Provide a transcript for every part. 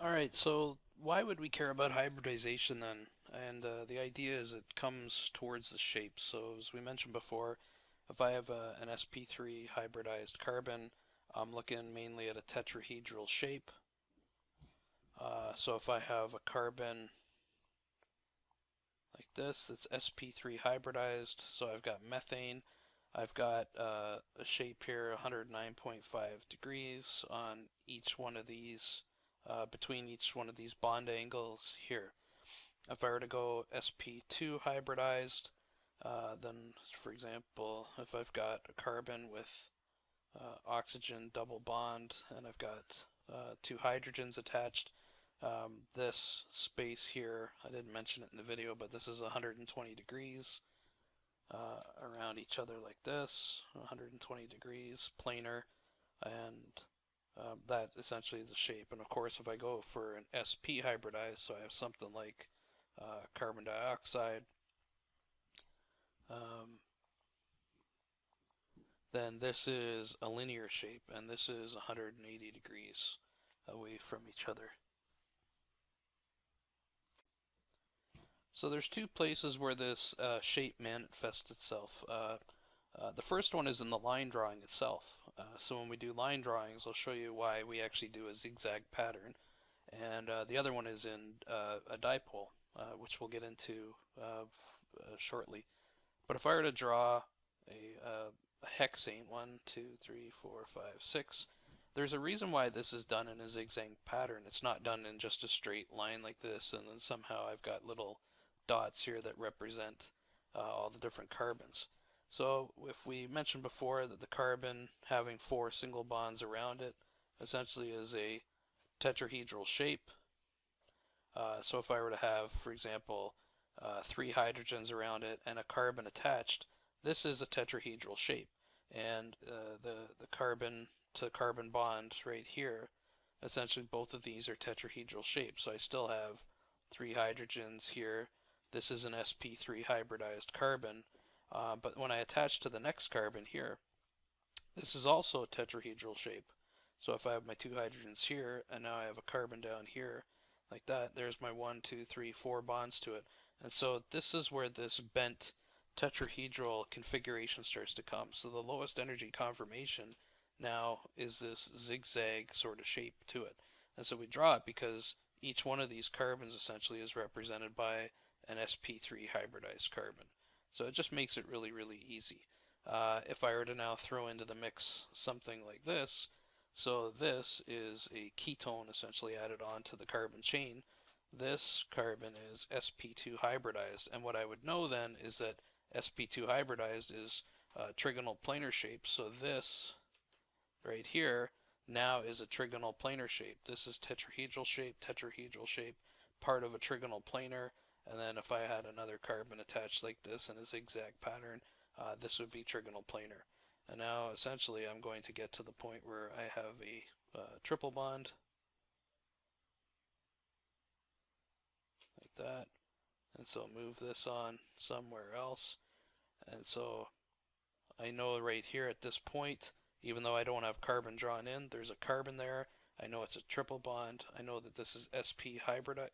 Alright, so why would we care about hybridization then? And the idea is it comes towards the shape. So as we mentioned before, if I have an sp3 hybridized carbon, I'm looking mainly at a tetrahedral shape. So if I have a carbon like this, that's sp3 hybridized, so I've got methane, I've got a shape here 109.5 degrees on each one of these, between each one of these bond angles here. If I were to go sp2 hybridized, then for example, if I've got a carbon with oxygen double bond and I've got two hydrogens attached, this space here, I didn't mention it in the video, but this is 120 degrees around each other like this, 120 degrees planar, and that essentially is the shape. And of course, if I go for an sp hybridized, so I have something like carbon dioxide, um, then this is a linear shape, and this is 180 degrees away from each other. So there's two places where this shape manifests itself. The first one is in the line drawing itself. So when we do line drawings, I'll show you why we actually do a zigzag pattern. And the other one is in a dipole, which we'll get into shortly. But if I were to draw a hexane, 1, 2, 3, 4, 5, 6, there's a reason why this is done in a zigzag pattern. It's not done in just a straight line like this, and then somehow I've got little dots here that represent all the different carbons. So if we mentioned before that the carbon having 4 single bonds around it essentially is a tetrahedral shape. So if I were to have, for example, 3 hydrogens around it and a carbon attached, this is a tetrahedral shape. And the carbon to carbon bond right here, essentially both of these are tetrahedral shapes. So I still have 3 hydrogens here. This is an sp3 hybridized carbon. But when I attach to the next carbon here, this is also a tetrahedral shape. So if I have my 2 hydrogens here, and now I have a carbon down here, like that, there's my 1, 2, 3, 4 bonds to it. And so this is where this bent tetrahedral configuration starts to come. So the lowest energy conformation now is this zigzag sort of shape to it. And so we draw it because each one of these carbons essentially is represented by an sp3 hybridized carbon. So it just makes it really, really easy. If I were to now throw into the mix something like this, so this is a ketone essentially added on to the carbon chain. This carbon is sp2 hybridized, and what I would know then is that sp2 hybridized is trigonal planar shape. So this right here now is a trigonal planar shape. This is tetrahedral shape, part of a trigonal planar. And then if I had another carbon attached like this in a zigzag pattern, this would be trigonal planar. And now essentially I'm going to get to the point where I have a triple bond like that. And so move this on somewhere else. And so I know right here at this point, even though I don't have carbon drawn in, there's a carbon there. I know it's a triple bond. I know that this is sp hybridized.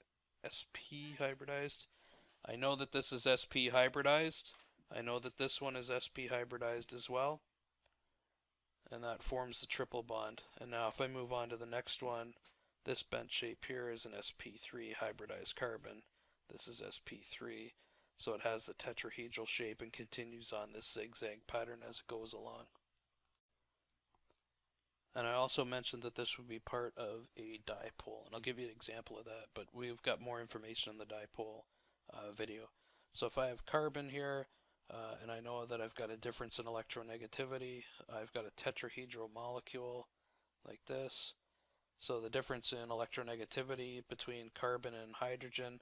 I know that this is sp hybridized. I know that this one is sp hybridized as well. And that forms the triple bond. And now if I move on to the next one, this bent shape here is an sp3 hybridized carbon. This is sp3. So it has the tetrahedral shape and continues on this zigzag pattern as it goes along. And I also mentioned that this would be part of a dipole, and I'll give you an example of that, but we've got more information in the dipole video. So if I have carbon here, and I know that I've got a difference in electronegativity, I've got a tetrahedral molecule like this. So the difference in electronegativity between carbon and hydrogen,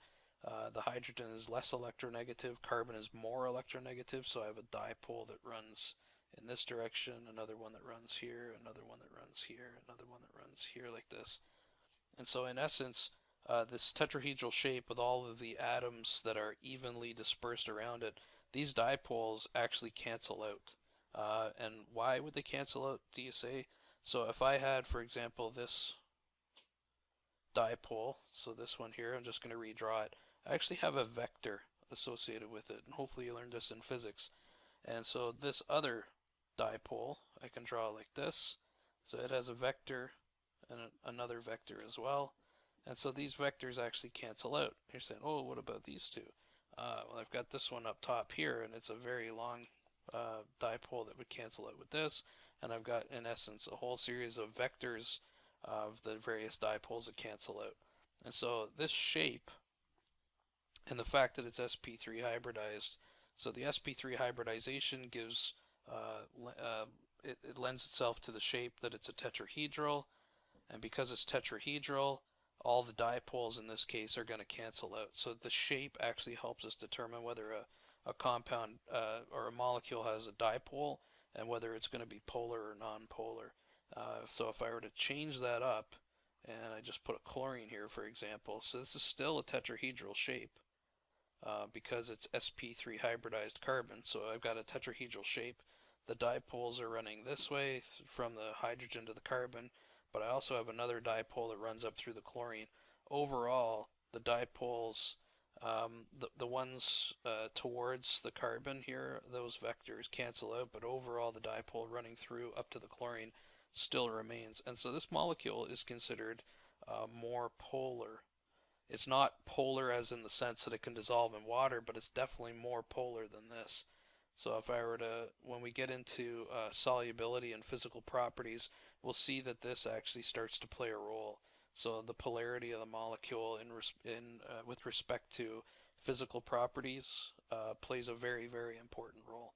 the hydrogen is less electronegative, carbon is more electronegative, so I have a dipole that runs in this direction, another one that runs here, another one that runs here, another one that runs here like this. And so in essence, this tetrahedral shape with all of the atoms that are evenly dispersed around it, these dipoles actually cancel out. And why would they cancel out, do you say? So if I had, for example, this dipole, so this one here, I'm just going to redraw it. I actually have a vector associated with it, and hopefully you learned this in physics. And so this other dipole, I can draw like this. So it has a vector and another vector as well. And so these vectors actually cancel out. You're saying, oh, what about these two? Well, I've got this one up top here, and it's a very long dipole that would cancel out with this. And I've got, in essence, a whole series of vectors of the various dipoles that cancel out. And so this shape, and the fact that it's sp3 hybridized, so the sp3 hybridization gives, it lends itself to the shape that it's a tetrahedral, and because it's tetrahedral, all the dipoles in this case are going to cancel out. So the shape actually helps us determine whether a compound or a molecule has a dipole and whether it's going to be polar or non-polar. So if I were to change that up, and I just put a chlorine here, for example, so this is still a tetrahedral shape because it's sp3 hybridized carbon. So I've got a tetrahedral shape. The dipoles are running this way from the hydrogen to the carbon, but I also have another dipole that runs up through the chlorine. Overall, the dipoles, the ones towards the carbon here, those vectors cancel out, but overall the dipole running through up to the chlorine still remains. And so this molecule is considered more polar. It's not polar as in the sense that it can dissolve in water, but it's definitely more polar than this. So if I were to, when we get into solubility and physical properties, we'll see that this actually starts to play a role. So the polarity of the molecule with respect to physical properties plays a very, very important role.